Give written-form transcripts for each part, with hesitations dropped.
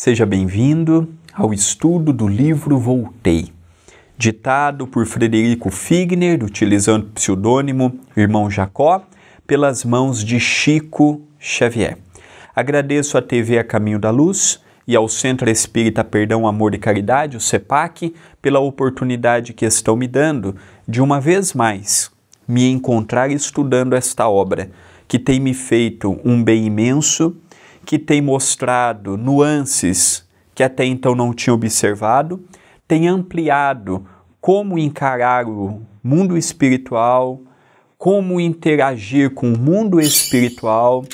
Seja bem-vindo ao estudo do livro Voltei, ditado por Frederico Figner, utilizando o pseudônimo Irmão Jacó, pelas mãos de Chico Xavier. Agradeço à TV A Caminho da Luz e ao Centro Espírita Perdão, Amor e Caridade, o CEPAC, pela oportunidade que estão me dando de uma vez mais me encontrar estudando esta obra, que tem me feito um bem imenso, que tem mostrado nuances que até então não tinha observado, tem ampliado como encarar o mundo espiritual, como interagir com o mundo espiritual,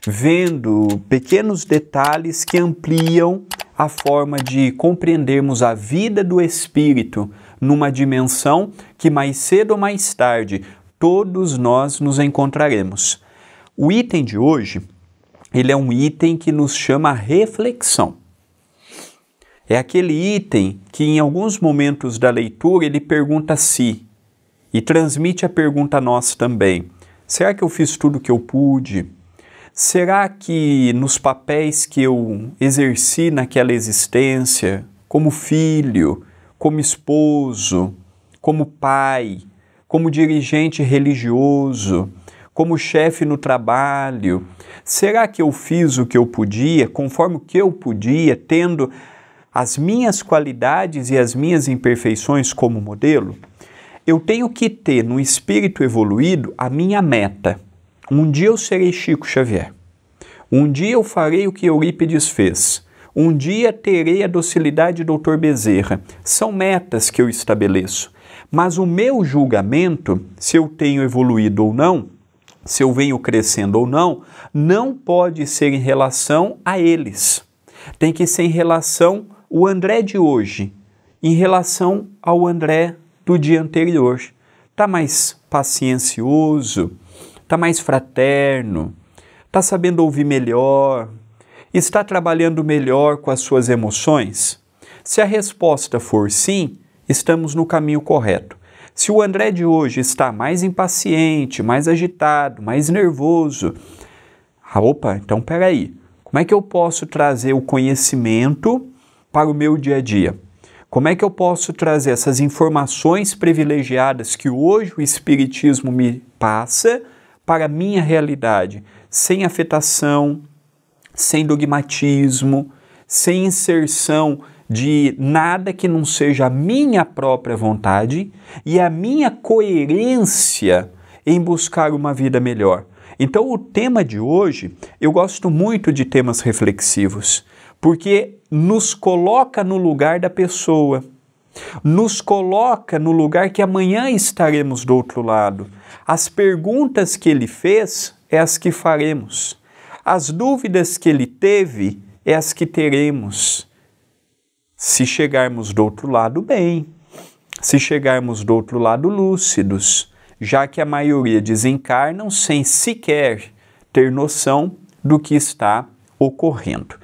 vendo pequenos detalhes que ampliam a forma de compreendermos a vida do espírito numa dimensão que mais cedo ou mais tarde todos nós nos encontraremos. O item de hoje, ele é um item que nos chama a reflexão. É aquele item que em alguns momentos da leitura ele pergunta a si e transmite a pergunta a nós também. Será que eu fiz tudo o que eu pude? Será que nos papéis que eu exerci naquela existência, como filho, como esposo, como pai, como dirigente religioso, como chefe no trabalho, será que eu fiz o que eu podia, conforme o que eu podia, tendo as minhas qualidades e as minhas imperfeições como modelo? Eu tenho que ter no espírito evoluído a minha meta. Um dia eu serei Chico Xavier. Um dia eu farei o que Eurípides fez. Um dia terei a docilidade do Dr. Bezerra. São metas que eu estabeleço. Mas o meu julgamento, se eu tenho evoluído ou não, se eu venho crescendo ou não, não pode ser em relação a eles. Tem que ser em relação ao André de hoje, em relação ao André do dia anterior. Está mais paciencioso, está mais fraterno, está sabendo ouvir melhor, está trabalhando melhor com as suas emoções? Se a resposta for sim, estamos no caminho correto. Se o André de hoje está mais impaciente, mais agitado, mais nervoso, então peraí, como é que eu posso trazer o conhecimento para o meu dia a dia? Como é que eu posso trazer essas informações privilegiadas que hoje o Espiritismo me passa para a minha realidade, sem afetação, sem dogmatismo, sem inserção de nada que não seja a minha própria vontade e a minha coerência em buscar uma vida melhor. Então, o tema de hoje, eu gosto muito de temas reflexivos, porque nos coloca no lugar da pessoa, nos coloca no lugar que amanhã estaremos do outro lado. As perguntas que ele fez é as que faremos. As dúvidas que ele teve é as que teremos. Se chegarmos do outro lado, bem. Se chegarmos do outro lado, lúcidos, já que a maioria desencarnam sem sequer ter noção do que está ocorrendo.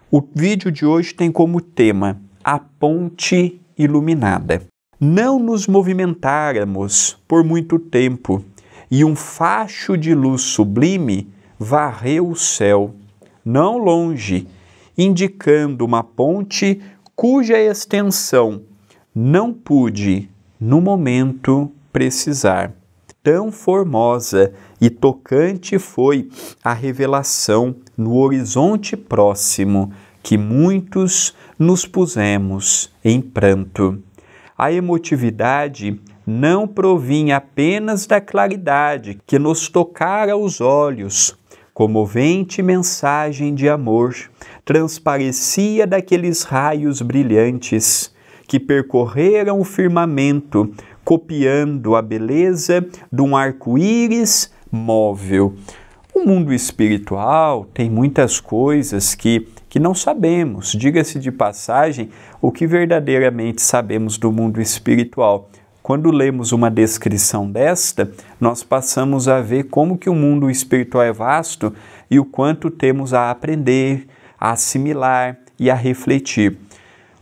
O vídeo de hoje tem como tema a ponte iluminada. Não nos movimentáramos por muito tempo e um facho de luz sublime varreu o céu, não longe, indicando uma ponte cuja extensão não pude, no momento, precisar. Tão formosa e tocante foi a revelação no horizonte próximo, que muitos nos pusemos em pranto. A emotividade não provinha apenas da claridade que nos tocara os olhos. Comovente mensagem de amor transparecia daqueles raios brilhantes que percorreram o firmamento, copiando a beleza de um arco-íris móvel. O mundo espiritual tem muitas coisas que que não sabemos, diga-se de passagem, o que verdadeiramente sabemos do mundo espiritual. Quando lemos uma descrição desta, nós passamos a ver como que o mundo espiritual é vasto e o quanto temos a aprender, a assimilar e a refletir.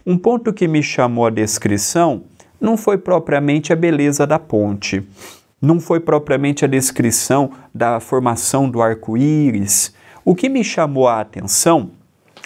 Um ponto que me chamou a descrição não foi propriamente a beleza da ponte, não foi propriamente a descrição da formação do arco-íris. O que me chamou a atenção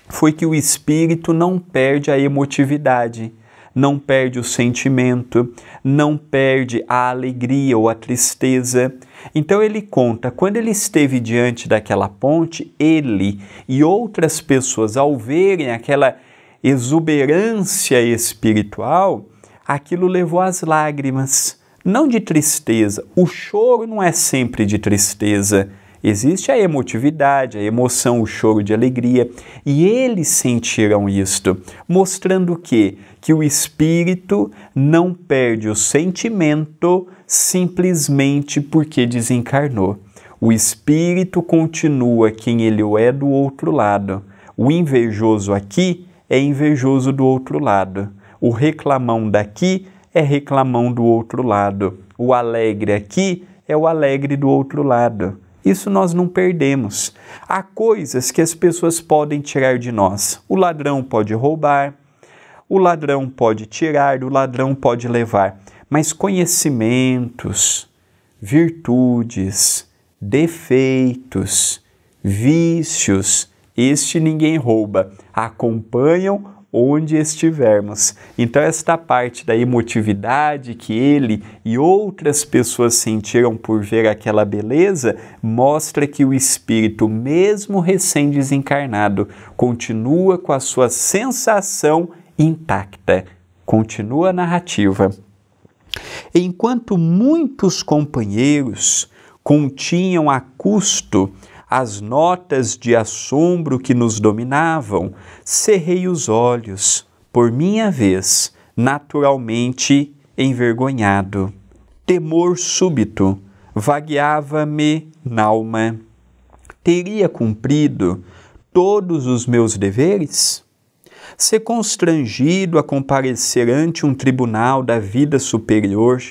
foi que o espírito não perde a emotividade, não perde o sentimento, não perde a alegria ou a tristeza. Então ele conta, quando ele esteve diante daquela ponte, ele e outras pessoas, ao verem aquela exuberância espiritual, aquilo levou às lágrimas, não de tristeza. O choro não é sempre de tristeza. Existe a emotividade, a emoção, o choro de alegria, e eles sentiram isto, mostrando que o espírito não perde o sentimento simplesmente porque desencarnou. O espírito continua quem ele é do outro lado. O invejoso aqui é invejoso do outro lado. O reclamão daqui é reclamão do outro lado. O alegre aqui é o alegre do outro lado. Isso nós não perdemos. Há coisas que as pessoas podem tirar de nós. O ladrão pode roubar, o ladrão pode tirar, o ladrão pode levar. Mas conhecimentos, virtudes, defeitos, vícios, este ninguém rouba. Acompanham onde estivermos. Então esta parte da emotividade que ele e outras pessoas sentiram por ver aquela beleza, mostra que o espírito, mesmo recém-desencarnado, continua com a sua sensação intacta, continua a narrativa. Enquanto muitos companheiros continham a custo as notas de assombro que nos dominavam, cerrei os olhos, por minha vez, naturalmente envergonhado. Temor súbito vagueava-me n'alma. Teria cumprido todos os meus deveres? Ser constrangido a comparecer ante um tribunal da vida superior,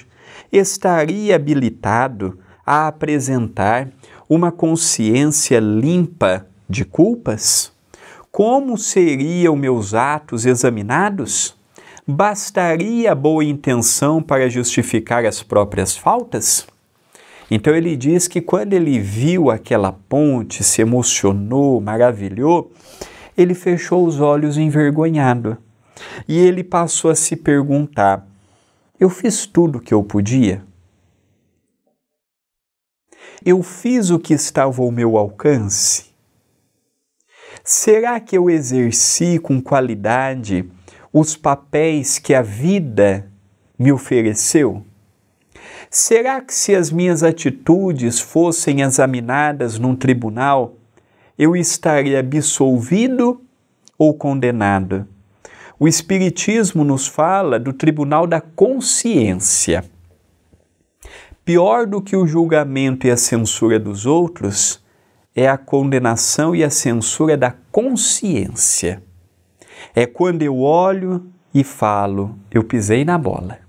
estaria habilitado a apresentar uma consciência limpa de culpas? Como seriam meus atos examinados? Bastaria a boa intenção para justificar as próprias faltas? Então ele diz que quando ele viu aquela ponte, se emocionou, maravilhou, ele fechou os olhos envergonhado. E ele passou a se perguntar, eu fiz tudo o que eu podia? Eu fiz o que estava ao meu alcance? Será que eu exerci com qualidade os papéis que a vida me ofereceu? Será que se as minhas atitudes fossem examinadas num tribunal, eu estaria absolvido ou condenado? O Espiritismo nos fala do tribunal da consciência. Pior do que o julgamento e a censura dos outros é a condenação e a censura da consciência. É quando eu olho e falo, eu pisei na bola.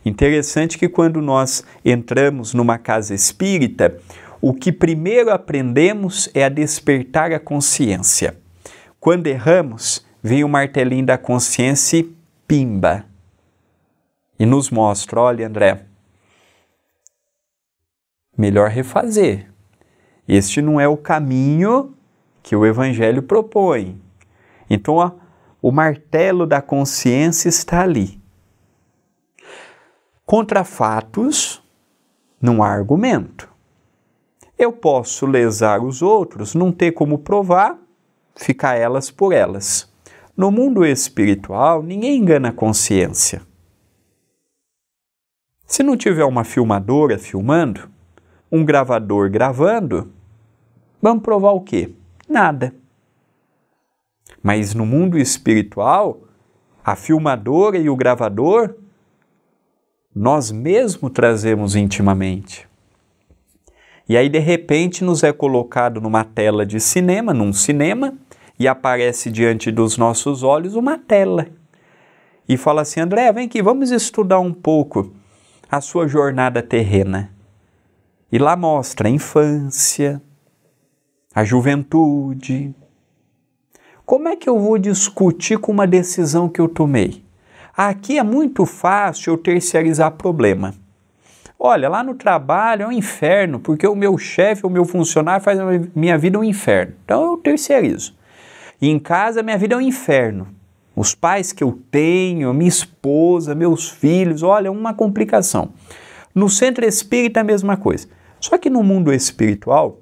Interessante que quando nós entramos numa casa espírita, o que primeiro aprendemos é a despertar a consciência. Quando erramos, vem o martelinho da consciência e pimba. E nos mostra, olha André, melhor refazer. Este não é o caminho que o Evangelho propõe. Então, o martelo da consciência está ali. Contra fatos, não há argumento. Eu posso lesar os outros, não ter como provar, ficar elas por elas. No mundo espiritual, ninguém engana a consciência. Se não tiver uma filmadora filmando, um gravador gravando, vamos provar o quê? Nada. Mas no mundo espiritual, a filmadora e o gravador, nós mesmos trazemos intimamente. E aí, de repente, nos é colocado numa tela de cinema, num cinema, e aparece diante dos nossos olhos uma tela. E fala assim: André, vem aqui, vamos estudar um pouco a sua jornada terrena. E lá mostra a infância, a juventude. Como é que eu vou discutir com uma decisão que eu tomei? Aqui é muito fácil eu terceirizar problema. Olha, lá no trabalho é um inferno, porque o meu chefe, o meu funcionário faz a minha vida um inferno. Então eu terceirizo. E em casa, minha vida é um inferno. Os pais que eu tenho, minha esposa, meus filhos, olha, uma complicação. No centro espírita, a mesma coisa. Só que no mundo espiritual,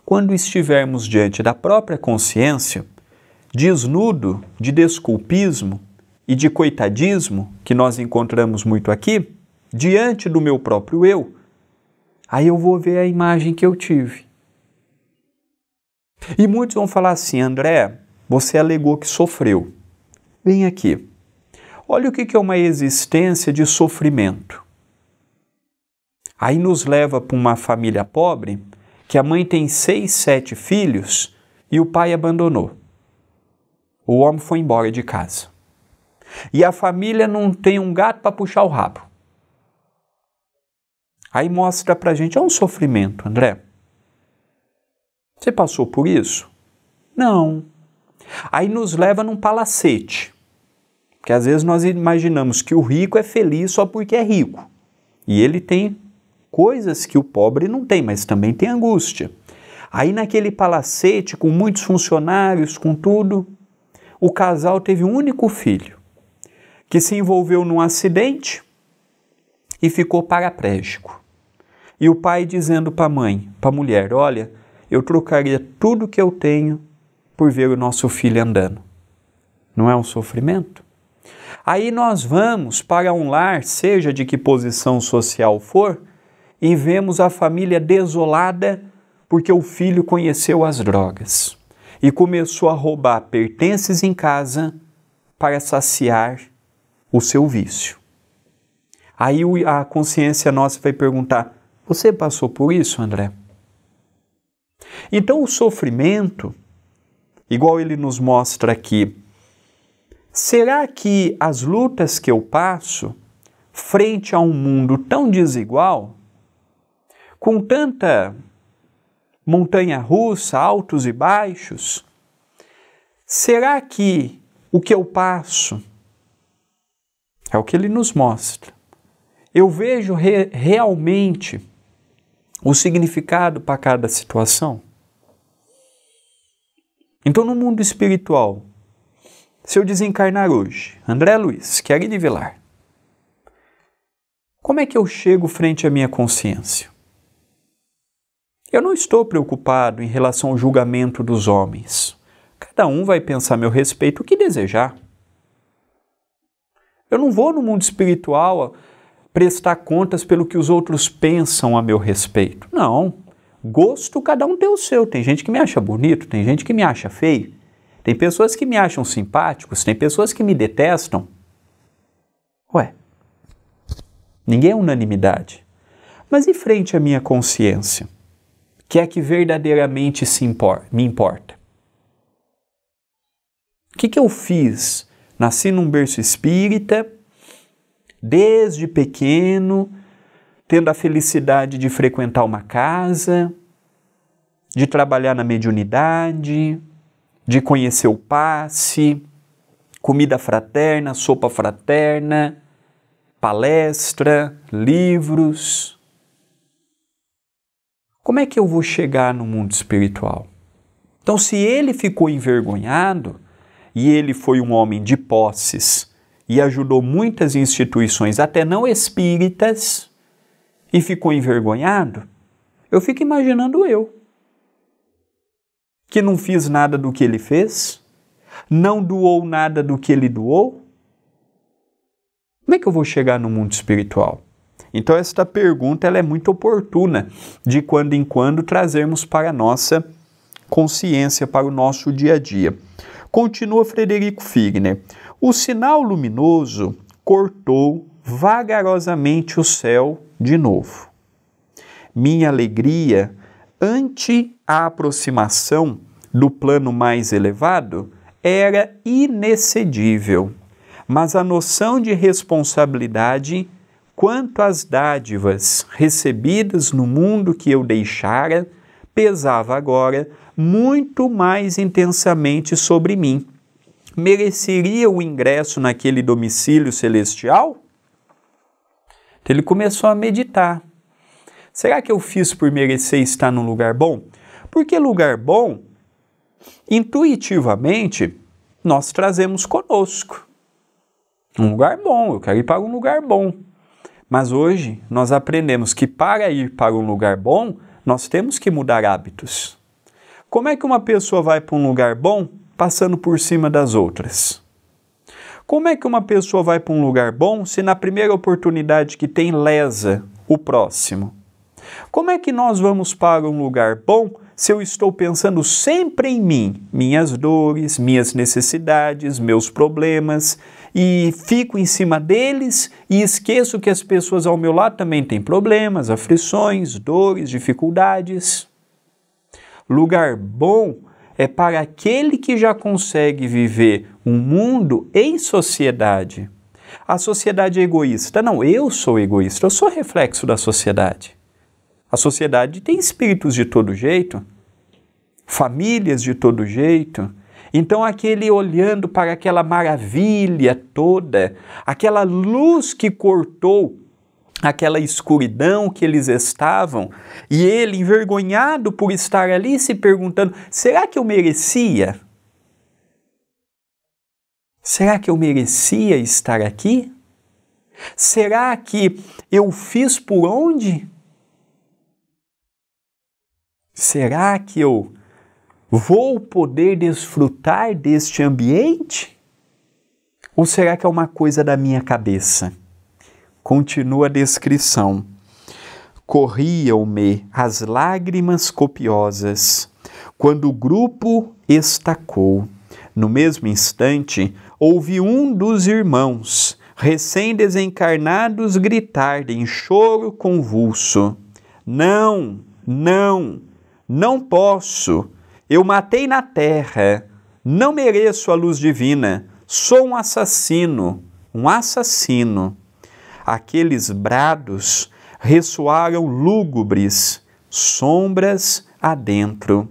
quando estivermos diante da própria consciência, desnudo de desculpismo e de coitadismo, que nós encontramos muito aqui, diante do meu próprio eu, aí eu vou ver a imagem que eu tive. E muitos vão falar assim: André, você alegou que sofreu. Vem aqui. Olha o que é uma existência de sofrimento. Aí nos leva para uma família pobre, que a mãe tem 6, 7 filhos e o pai abandonou. O homem foi embora de casa. E a família não tem um gato para puxar o rabo. Aí mostra pra gente, é um sofrimento, André. Você passou por isso? Não. Aí nos leva num palacete. Porque às vezes nós imaginamos que o rico é feliz só porque é rico. E ele tem coisas que o pobre não tem, mas também tem angústia. Aí naquele palacete, com muitos funcionários, com tudo, o casal teve um único filho, que se envolveu num acidente e ficou paraplégico. E o pai dizendo para a mãe, para a mulher: olha, eu trocaria tudo que eu tenho por ver o nosso filho andando. Não é um sofrimento? Aí nós vamos para um lar, seja de que posição social for, e vemos a família desolada porque o filho conheceu as drogas e começou a roubar pertences em casa para saciar o seu vício. Aí a consciência nossa vai perguntar: você passou por isso, André? Então o sofrimento, igual ele nos mostra aqui, será que as lutas que eu passo frente a um mundo tão desigual, com tanta montanha-russa, altos e baixos, será que o que eu passo é o que ele nos mostra? Eu vejo realmente o significado para cada situação? Então, no mundo espiritual, se eu desencarnar hoje, André Luiz, quero ir de Vilar, como é que eu chego frente à minha consciência? Eu não estou preocupado em relação ao julgamento dos homens. Cada um vai pensar a meu respeito o que desejar. Eu não vou no mundo espiritual prestar contas pelo que os outros pensam a meu respeito. Não. Gosto, cada um tem o seu. Tem gente que me acha bonito, tem gente que me acha feio. Tem pessoas que me acham simpáticos, tem pessoas que me detestam. Ué, ninguém é unanimidade. Mas e frente à minha consciência? Que é que verdadeiramente me importa? O que eu fiz? Nasci num berço espírita, desde pequeno, tendo a felicidade de frequentar uma casa, de trabalhar na mediunidade, de conhecer o passe, comida fraterna, sopa fraterna, palestra, livros. Como é que eu vou chegar no mundo espiritual? Então, se ele ficou envergonhado, e ele foi um homem de posses, e ajudou muitas instituições, até não espíritas, e ficou envergonhado, eu fico imaginando eu, que não fiz nada do que ele fez, não doou nada do que ele doou. Como é que eu vou chegar no mundo espiritual? Então esta pergunta ela é muito oportuna de quando em quando trazermos para a nossa consciência, para o nosso dia a dia. Continua Frederico Figner. O sinal luminoso cortou vagarosamente o céu de novo. Minha alegria ante a aproximação do plano mais elevado era inexcedível, mas a noção de responsabilidade quanto às dádivas recebidas no mundo que eu deixara pesava agora muito mais intensamente sobre mim. Mereceria o ingresso naquele domicílio celestial? Então ele começou a meditar. Será que eu fiz por merecer estar num lugar bom? Porque lugar bom, intuitivamente, nós trazemos conosco. Um lugar bom, eu quero ir para um lugar bom. Mas hoje nós aprendemos que para ir para um lugar bom, nós temos que mudar hábitos. Como é que uma pessoa vai para um lugar bom passando por cima das outras? Como é que uma pessoa vai para um lugar bom se na primeira oportunidade que tem lesa o próximo? Como é que nós vamos para um lugar bom se eu estou pensando sempre em mim, minhas dores, minhas necessidades, meus problemas, e fico em cima deles e esqueço que as pessoas ao meu lado também têm problemas, aflições, dores, dificuldades? Lugar bom é para aquele que já consegue viver um mundo em sociedade. A sociedade é egoísta. Não, eu sou egoísta, eu sou reflexo da sociedade. A sociedade tem espíritos de todo jeito, famílias de todo jeito. Então aquele olhando para aquela maravilha toda, aquela luz que cortou aquela escuridão que eles estavam, e ele envergonhado por estar ali se perguntando, será que eu merecia? Será que eu merecia estar aqui? Será que eu fiz por onde? Será que eu vou poder desfrutar deste ambiente? Ou será que é uma coisa da minha cabeça? Continua a descrição. Corriam-me as lágrimas copiosas quando o grupo estacou. No mesmo instante, ouvi um dos irmãos, recém-desencarnados, gritar em choro convulso: Não, não, não posso. Eu matei na terra. Não mereço a luz divina. Sou um assassino, um assassino. Aqueles brados ressoaram lúgubres, sombras adentro.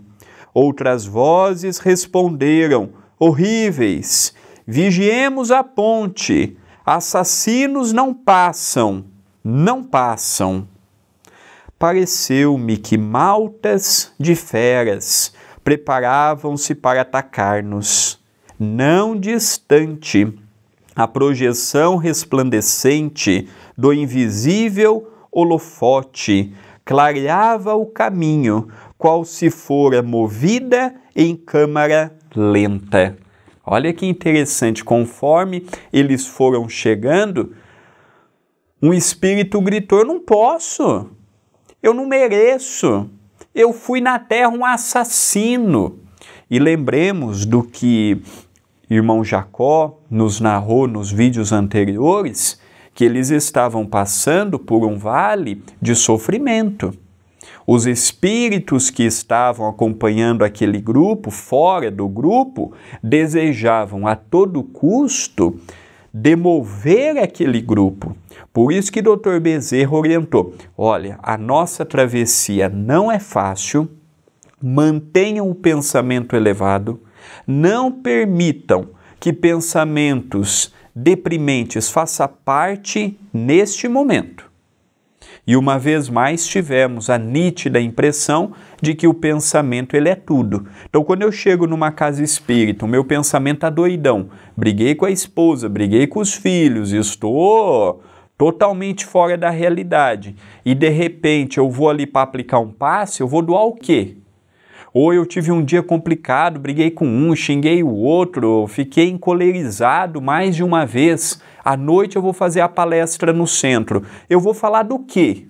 Outras vozes responderam, horríveis: vigiemos a ponte, assassinos não passam, não passam. Pareceu-me que maltas de feras preparavam-se para atacar-nos. Não distante, a projeção resplandecente do invisível holofote clareava o caminho, qual se fora movida em câmara lenta. Olha que interessante, conforme eles foram chegando, um espírito gritou: eu não posso, eu não mereço, eu fui na terra um assassino. E lembremos do que irmão Jacó nos narrou nos vídeos anteriores, que eles estavam passando por um vale de sofrimento. Os espíritos que estavam acompanhando aquele grupo, fora do grupo, desejavam a todo custo demover aquele grupo. Por isso que Dr. Bezerra orientou: olha, a nossa travessia não é fácil, mantenham o pensamento elevado, não permitam que pensamentos deprimentes façam parte neste momento. E uma vez mais tivemos a nítida impressão de que o pensamento ele é tudo. Então quando eu chego numa casa espírita, o meu pensamento está doidão, briguei com a esposa, briguei com os filhos, estou totalmente fora da realidade, e de repente eu vou ali para aplicar um passe, eu vou doar o quê? Ou eu tive um dia complicado, briguei com um, xinguei o outro, fiquei encolerizado mais de uma vez. À noite eu vou fazer a palestra no centro. Eu vou falar do quê?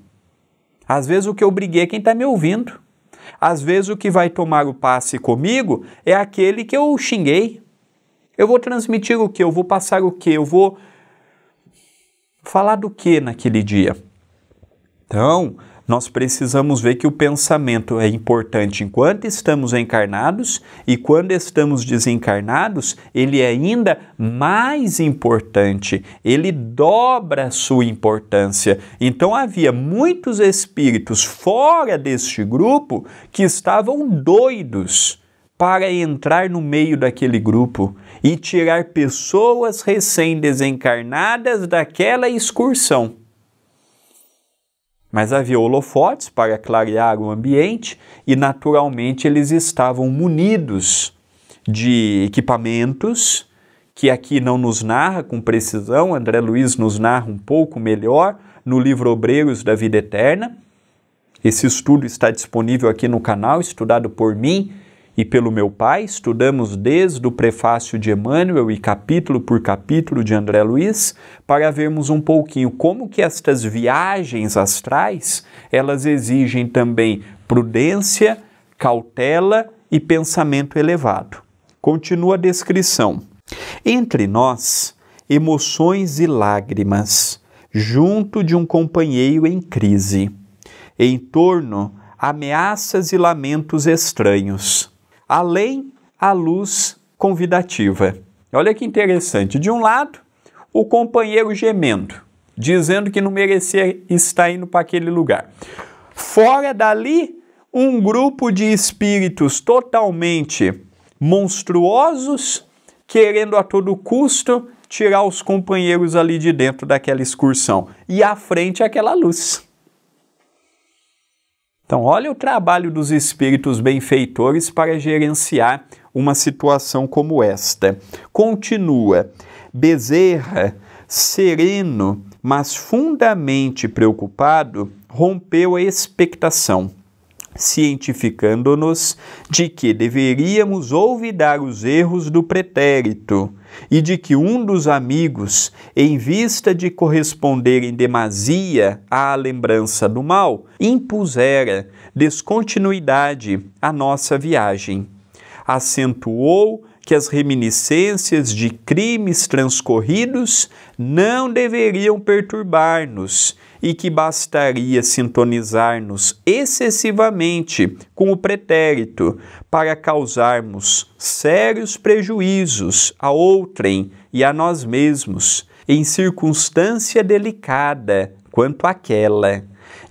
Às vezes o que eu briguei é quem está me ouvindo. Às vezes o que vai tomar o passe comigo é aquele que eu xinguei. Eu vou transmitir o quê? Eu vou passar o quê? Eu vou falar do quê naquele dia? Então, Nós precisamos ver que o pensamento é importante enquanto estamos encarnados e quando estamos desencarnados, ele é ainda mais importante, ele dobra a sua importância. Então havia muitos espíritos fora deste grupo que estavam doidos para entrar no meio daquele grupo e tirar pessoas recém-desencarnadas daquela excursão. Mas havia holofotes para clarear o ambiente e, naturalmente, eles estavam munidos de equipamentos que aqui não nos narra com precisão. André Luiz nos narra um pouco melhor no livro Obreiros da Vida Eterna. Esse estudo está disponível aqui no canal, estudado por mim e pelo meu pai. Estudamos desde o prefácio de Emmanuel e capítulo por capítulo de André Luiz, para vermos um pouquinho como que estas viagens astrais, elas exigem também prudência, cautela e pensamento elevado. Continua a descrição. Entre nós, emoções e lágrimas, junto de um companheiro em crise. Em torno, ameaças e lamentos estranhos. Além, a luz convidativa. Olha que interessante. De um lado, o companheiro gemendo, dizendo que não merecia estar indo para aquele lugar. Fora dali, um grupo de espíritos totalmente monstruosos, querendo a todo custo tirar os companheiros ali de dentro daquela excursão. E à frente, aquela luz. Então, olha o trabalho dos espíritos benfeitores para gerenciar uma situação como esta. Continua. Bezerra, sereno, mas fundamente preocupado, rompeu a expectação, cientificando-nos de que deveríamos olvidar os erros do pretérito e de que um dos amigos, em vista de corresponder em demasia à lembrança do mal, impusera descontinuidade à nossa viagem. Acentuou que as reminiscências de crimes transcorridos não deveriam perturbar-nos e que bastaria sintonizar-nos excessivamente com o pretérito para causarmos sérios prejuízos a outrem e a nós mesmos, em circunstância delicada quanto àquela.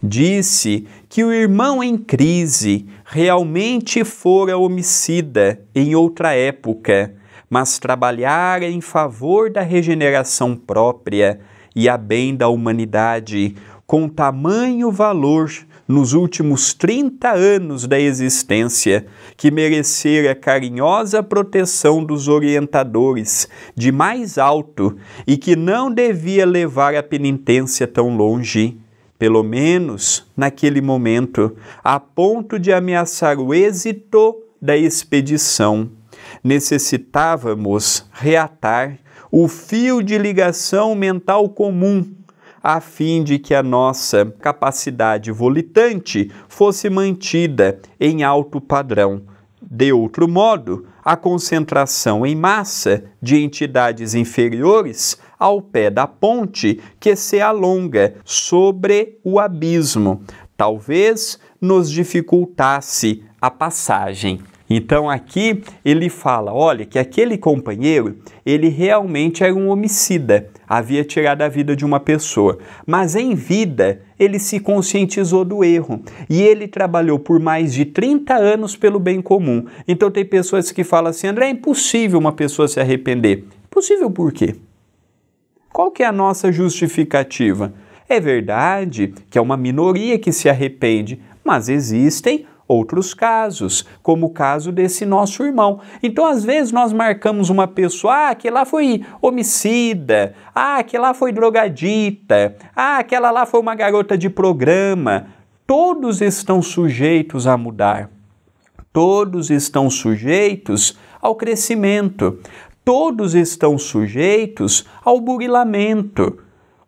Disse que o irmão em crise realmente fora homicida em outra época, mas trabalhara em favor da regeneração própria e a bem da humanidade, com tamanho valor nos últimos 30 anos da existência, que merecera a carinhosa proteção dos orientadores de mais alto e que não devia levar a penitência tão longe, pelo menos naquele momento, a ponto de ameaçar o êxito da expedição. Necessitávamos reatar o fio de ligação mental comum, a fim de que a nossa capacidade volitante fosse mantida em alto padrão. De outro modo, a concentração em massa de entidades inferiores ao pé da ponte que se alonga sobre o abismo, talvez nos dificultasse a passagem. Então aqui ele fala, olha, que aquele companheiro, ele realmente era um homicida, havia tirado a vida de uma pessoa, mas em vida ele se conscientizou do erro e ele trabalhou por mais de 30 anos pelo bem comum. Então tem pessoas que falam assim, André, é impossível uma pessoa se arrepender. Impossível por quê? Qual que é a nossa justificativa? É verdade que é uma minoria que se arrepende, mas existem outros casos, como o caso desse nosso irmão. Então, às vezes, nós marcamos uma pessoa, aquele lá foi homicida, aquele lá foi drogadita, aquela lá foi uma garota de programa. Todos estão sujeitos a mudar. Todos estão sujeitos ao crescimento. Todos estão sujeitos ao burilamento.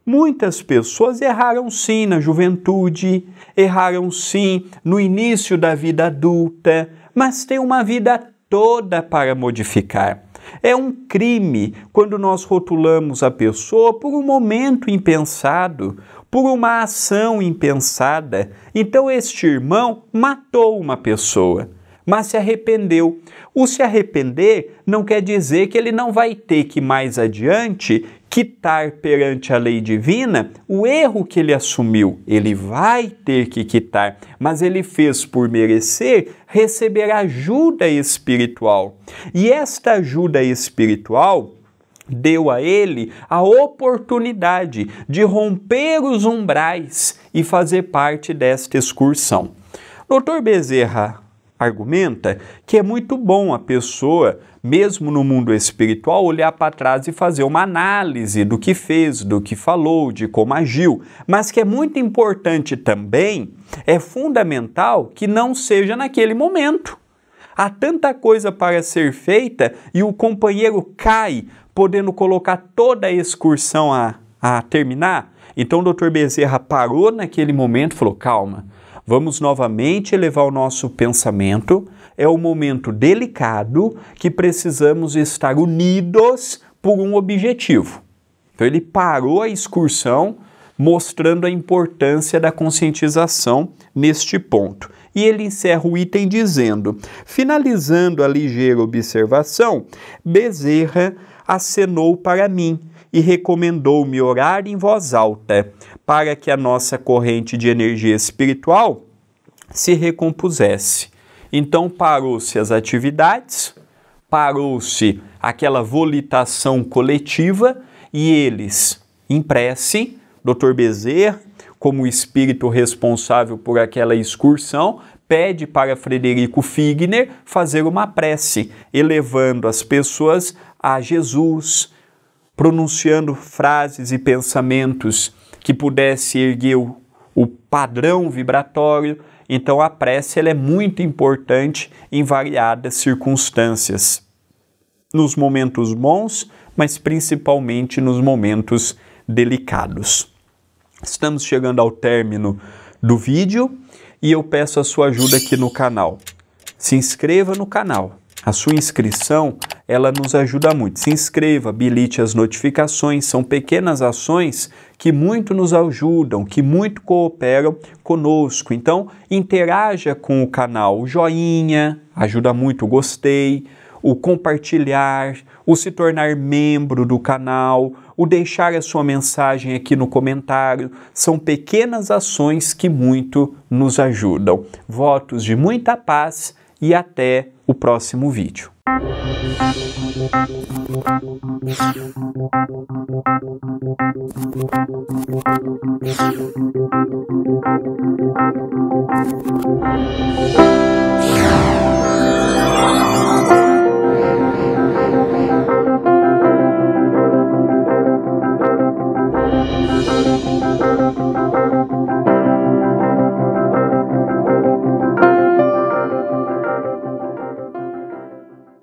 Muitas pessoas erraram sim na juventude, erraram sim no início da vida adulta, mas tem uma vida toda para modificar. É um crime quando nós rotulamos a pessoa por um momento impensado, por uma ação impensada. Então este irmão matou uma pessoa, mas se arrependeu. O se arrepender não quer dizer que ele não vai ter que mais adiante quitar perante a lei divina o erro que ele assumiu. Ele vai ter que quitar, mas ele fez por merecer receber ajuda espiritual. E esta ajuda espiritual deu a ele a oportunidade de romper os umbrais e fazer parte desta excursão. Dr. Bezerra argumenta que é muito bom a pessoa, mesmo no mundo espiritual, olhar para trás e fazer uma análise do que fez, do que falou, de como agiu, mas que é muito importante também, é fundamental que não seja naquele momento. Há tanta coisa para ser feita e o companheiro cai, podendo colocar toda a excursão a terminar. Então o Dr. Bezerra parou naquele momento e falou, calma, vamos novamente elevar o nosso pensamento, é um momento delicado que precisamos estar unidos por um objetivo. Então ele parou a excursão, mostrando a importância da conscientização neste ponto. E ele encerra o item dizendo, finalizando a ligeira observação, Bezerra acenou para mim e recomendou-me orar em voz alta, para que a nossa corrente de energia espiritual se recompusesse. Então parou-se as atividades, parou-se aquela volitação coletiva e eles, em prece, Dr. Bezerra, como espírito responsável por aquela excursão, pede para Frederico Figner fazer uma prece, elevando as pessoas a Jesus, pronunciando frases e pensamentos que pudesse erguer o padrão vibratório. Então a prece ela é muito importante em variadas circunstâncias, nos momentos bons, mas principalmente nos momentos delicados. Estamos chegando ao término do vídeo e eu peço a sua ajuda aqui no canal. Se inscreva no canal. A sua inscrição, ela nos ajuda muito. Se inscreva, habilite as notificações, são pequenas ações que muito nos ajudam, que muito cooperam conosco. Então, interaja com o canal. O joinha ajuda muito, o gostei, o compartilhar, o se tornar membro do canal, o deixar a sua mensagem aqui no comentário. São pequenas ações que muito nos ajudam. Votos de muita paz e até o próximo vídeo.